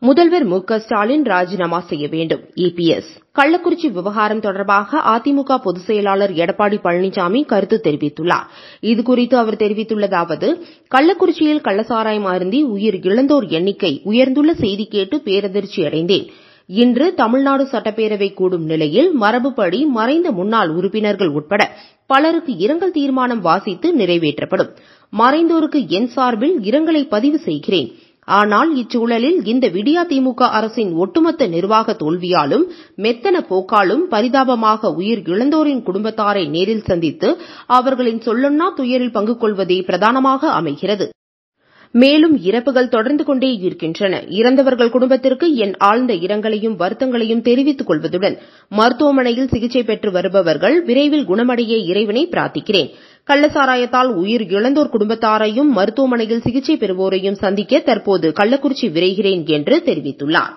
முதல்வர் மு க ஸ்டாலின் ராஜினாமா செய்ய வேண்டும். இபிஎஸ் கள்ளக்குறிச்சி விவகாரம் தொடர்பாக அதிமுக பொதுச் செயலாளர் எடப்பாடி பழனிசாமி கருத்து தெரிவித்துள்ளார். இதுகுறித்து அவர் தெரிவித்துள்ளதாவது: கள்ளக்குறிச்சியில் கள்ளசாராயம் அருந்தி உயிர் இழந்தோர் எண்ணிக்கை உயர்ந்துள்ள செய்தி கேட்டு பேரதிர்ச்சி அடைந்தேன். இன்று தமிழ்நாடு சட்டப்பேரவை கூடும் நிலையில் மரபுப்படி மறைந்த முன்னாள் உறுப்பினர்கள் உட்பட பலருக்கு இரங்கல் தீர்மானம் வாசித்து நிறைவேற்றப்படும். மறைந்தோருக்கு என் சார்பில் இரங்கலை பதிவு செய்கிறேன். ஆனால் இச்சூழலில் இந்த விடியா திமுக அரசின் ஒட்டுமொத்த நிர்வாக தோல்வியாலும் மெத்தன போக்காலும் பரிதாபமாக உயிர் இழந்தோரின் குடும்பத்தாரை நேரில் சந்தித்து அவர்களின் சொல்லொன்னா துயரில் பங்கு கொள்வதே பிரதானமாக அமைகிறது. மேலும் இறப்புகள் தொடர்ந்து கொண்டே இருக்கின்றன. இறந்தவர்கள் குடும்பத்திற்கு என் ஆழ்ந்த இரங்கலையும் வருத்தங்களையும் தெரிவித்துக் கொள்வதுடன் மருத்துவமனையில் சிகிச்சை பெற்று வருபவர்கள் விரைவில் குணமடைய இறைவனை பிரார்த்திக்கிறேன். கள்ளசாராயத்தால் உயிர் இழந்தோர் குடும்பத்தாரையும் மருத்துவமனையில் சிகிச்சை பெறுவோரையும் சந்திக்க தற்போது கள்ளக்குறிச்சி விரைகிறேன் என்று தெரிவித்துள்ளார்.